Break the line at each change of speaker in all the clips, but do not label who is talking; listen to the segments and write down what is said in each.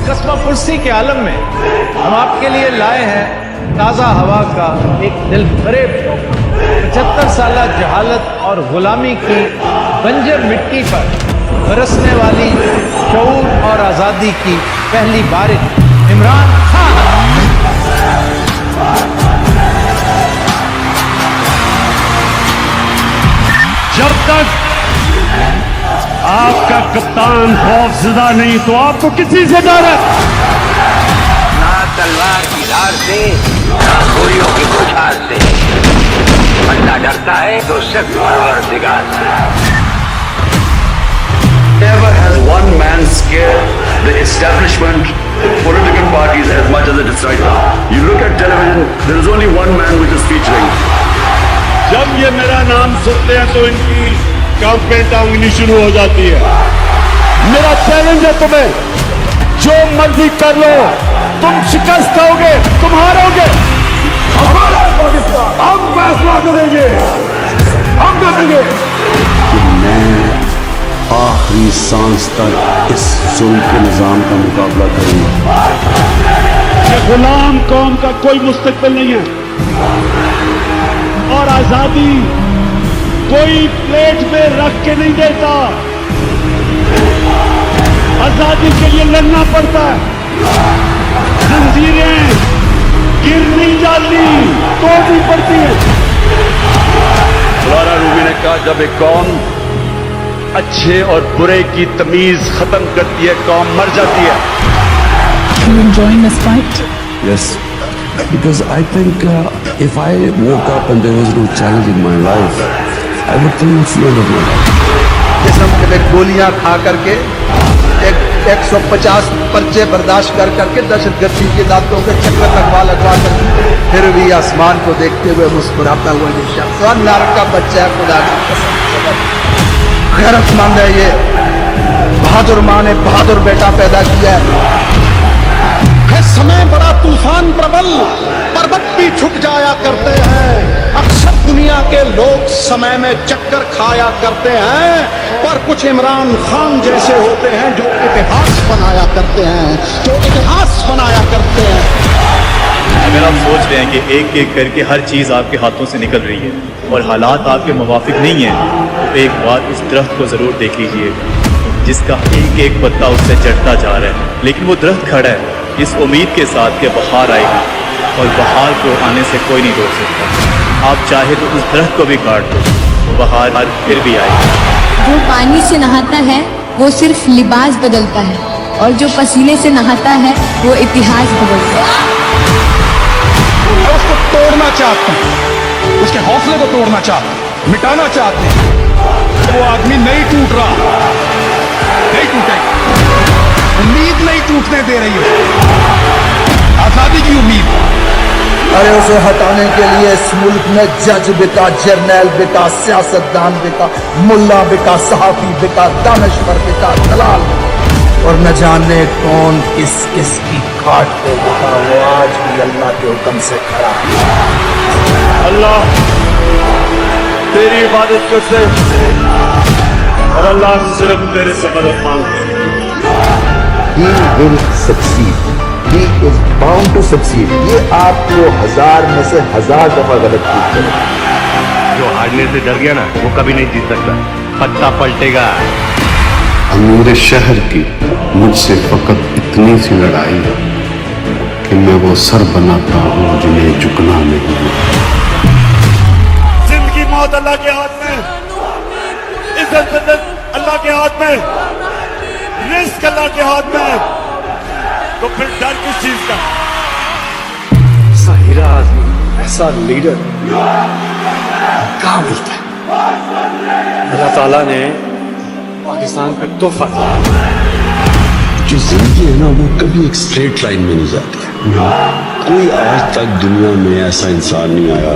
कस्बा पुरसी के आलम में हम आपके लिए लाए हैं ताज़ा हवा का एक दिलफरेब तोहफा। 75 साल जहालत और गुलामी की बंजर मिट्टी पर बरसने वाली शऊर और आज़ादी की पहली बारिश इमरान खान।
जब तक आपका कप्तान खौफजदा नहीं तो आपको किसी से डर है?
ना तलवार की धार से, ना गोलियों की बौछार से। बंदा डरता है तो सिर्फ परवरदिगार से।
Never has one man scared the establishment, political parties as much as it is right now. You look at television, there is only one man which is featuring.
जब ये मेरा नाम सुनते हैं तो इनकी कांपे टांगनी शुरू हो जाती है। मेरा चैलेंज है तुम्हें, जो मर्जी कर लो, तुम शिकस्त खाओगे, तुम हारोगे। हमारा पाकिस्तान, हम फैसला करेंगे, हम करेंगे।
आखिरी सांस तक इस जुल्म के निजाम का मुकाबला करूंगा।
ये गुलाम कौम का कोई मुस्तकबिल नहीं है और आजादी कोई प्लेट में रख के नहीं देता। आजादी के लिए लड़ना पड़ता है। जंजीरें गिरनी जाती, तोड़नी पड़ती है।
मौलाना रूमी ने कहा, जब एक कौम अच्छे और बुरे की तमीज खत्म करती है, कौम मर जाती है।
You enjoying this fight?
Yes, because I think if I woke up and there was no challenge in my life, I would think of fear of my life.
जिस्म के गोलियां खा करके 150 पर्चे बर्दाश्त कर करके दहशतगर्दी के दांतों के चक्कर लगवा कर फिर भी आसमान को देखते हुए मुस्कुराता हुआ ये शख्स नारक का बच्चा है। खुदा की कसम गैरतमंद है ये। बहादुर माँ ने बहादुर बेटा पैदा किया है। समय बड़ा तूफान प्रबल, पर्वत भी छुट जाया करते हैं। अक्सर दुनिया के लोग समय में चक्कर खाया करते हैं, पर कुछ इमरान खान जैसे होते हैं जो इतिहास बनाया करते हैं, जो इतिहास बनाया करते हैं।
अगर आप सोच रहे हैं कि एक एक करके हर चीज़ आपके हाथों से निकल रही है और हालात आपके मुवाफिक नहीं हैं, तो एक बार उस दरख्त को ज़रूर देख लीजिएगा जिसका एक एक पत्ता उससे चढ़ता जा रहा है, लेकिन वो दरख्त खड़ा है इस उम्मीद के साथ कि बहार आएगी और बहार को आने से कोई नहीं रोक सकता। आप चाहे तो उस दरख्त को भी काट दो, बहार फिर भी आएगी।
जो पानी से नहाता है वो सिर्फ लिबास बदलता है, और जो पसीने से नहाता है वो इतिहास बदलता है।
उसको तोड़ना चाहते हैं, उसके हौसले को तोड़ना चाहते हैं, मिटाना चाहते हैं। वो आदमी नहीं टूट रहा, नहीं टूटेगा। उम्मीद नहीं टूटने दे रही है, आजादी की उम्मीद। अरे उसे हटाने के लिए इस मुल्क में जज बिका, जर्नैल बिका, सियासतदान बिका, मुल्ला बिका, सहाफी बिका, दानश्वर बिका, दलाल, और न जाने कौन किस किस की खाट पे बिका। वो आज भी अल्लाह के हुक्म से खड़ा है।
अल्लाह तेरी इबादत करते और अल्लाह सिर्फ तेरे से मदद मांगते।
He will succeed. He is bound to succeed. ये आपको 1000 में से 1000 दफा गलत चीज करेगा।
जो हारने से डर गया ना, वो कभी नहीं जीत सकता। पत्ता पलटेगा।
अमीर शहर की मुझसे फकत इतनी सी लड़ाई कि मैं वो सर बनाता हूँ जिन्हें झुकना नहीं है।
जिंदगी मौत अल्लाह के हाथ में, इज्जत जिल्लत अल्लाह के हाथ में, रिस्क अल्लाह के हाथ में, तो फिर डर किस चीज का?
साहिरा आदमी, ऐसा लीडर कहाँ मिलता है? अल्लाह ताला ने पाकिस्तान पे तोहफा दिया।
जो जिंदगी है ना, वो कभी एक स्ट्रेट लाइन में नहीं जाती है। कोई आज तक दुनिया में ऐसा इंसान नहीं आया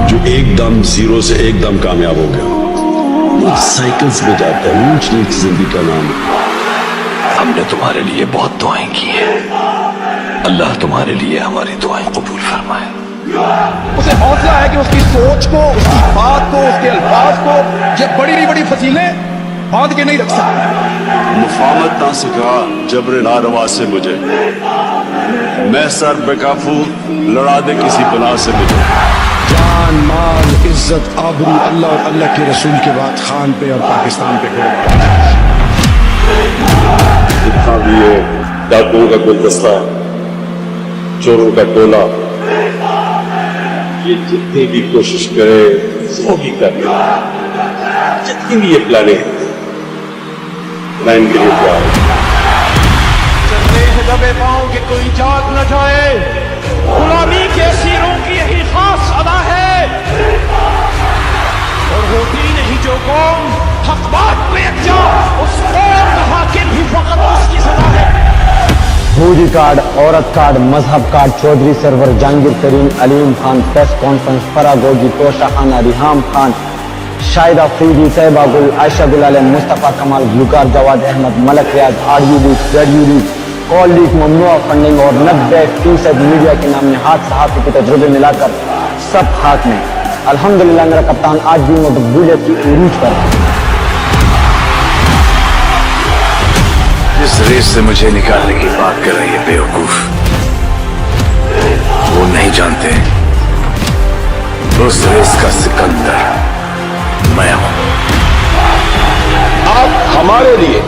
जो एकदम जीरो से एकदम कामयाब हो गया। साइकिल्स में जाता है, ऊंच नीच जिंदगी का नाम है।
हमने तुम्हारे लिए बहुत दुआएं की हैं। अल्लाह तुम्हारे लिए हमारी दुआएं कबूल फरमाए।
उसे हौसला है कि उसकी सोच को, उसकी बात को, उसके अल्फाज को, ये बड़ी बड़ी फजीलें बांध के नहीं रख सकता।
मुफामत ना सिखा जबर नारवा से मुझे, मैं सर बेकाफू लड़ा दे किसी बना से मुझे। जान माल इज्जत आबरू अल्लाह और अल्लाह के रसूल के बाद खान पे और पाकिस्तान पे
जितना भी ये डाकुओं का गुलदस्ता, चोरों का टोला, ये जितनी भी कोशिश करे वो भी कर ले, जितनी भी ये प्लानिंग है, मैं इनके लिए तैयार हूं।
चलते हैं दबे पांव के कोई जाग न जाए, गुलामी के असीरों की यही खास अदा है, और होती नहीं जो कौम हक बात पे यकजा, उस कौम का हाकिम ही फकत उसकी सदा है।
भूरी कार्ड, औरत कार्ड, मजहब कार्ड, चौधरी सरवर जहांगीर तरीन, अलीम खान, प्रेस कॉन्फ्रेंस, फरागोगी, तोशा खाना, रिहाम खान, शाहिद अफरीदी, तैयबा गुल, आयशा गुल आलम, मुस्तफ़ा कमाल, गुलकार जवाद अहमद, मलक रियाज, आरयू लीग, जेडयू लीग, कॉल लीग, ममनुआ फंडिंग और 90% मीडिया के नाम में हाथ सहाफ़ी के तजुर्बे मिलाकर सब हाथ में। अल्हम्दुलिल्लाह मेरा कप्तान आज भी मकबूलियत की उरूज पर है।
जिस रेस से मुझे निकालने की बात कर रही है बेवकूफ, वो नहीं जानते उस रेस का सिकंदर मैं हूं।
आप हमारे लिए,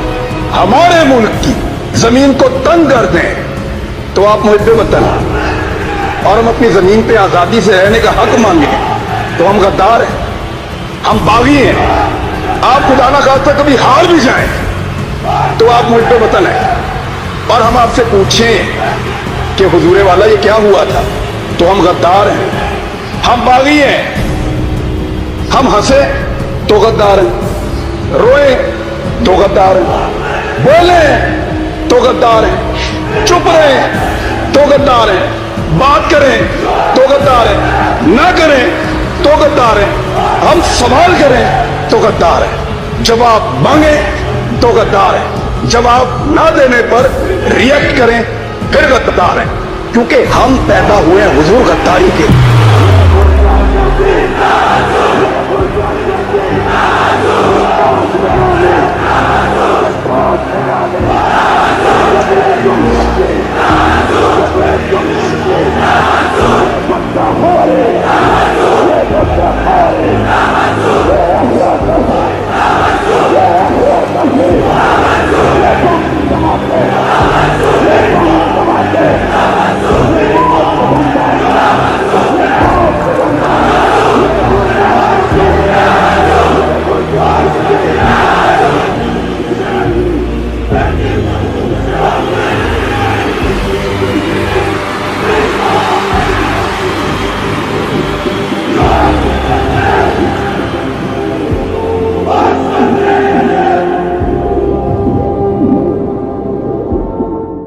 हमारे मुल्क की जमीन को तंग कर दें तो आप मुहिब्बे वतन, और हम अपनी जमीन पे आजादी से रहने का हक मांगे तो हम गद्दार हैं, हम बागी हैं। आप खुदा ना खास्ता कभी हार भी जाएं तो आप मुहिब्बे वतन हैं, और हम आपसे पूछें कि हुजूरे वाला ये क्या हुआ था तो हम गद्दार हैं, हम बागी हैं। हम हंसे तो गद्दार हैं, रोए तो गद्दार हैं, बोले तो गद्दार हैं, चुप रहे तो गद्दार हैं, बात करें तो गद्दार हैं, ना करें तो गद्दार हैं, हम सवाल करें तो गद्दार हैं, जवाब मांगे तो गद्दार हैं, जवाब ना देने पर रिएक्ट करें फिर गद्दार हैं, क्योंकि हम पैदा हुए हैं हुजूर गद्दारी के।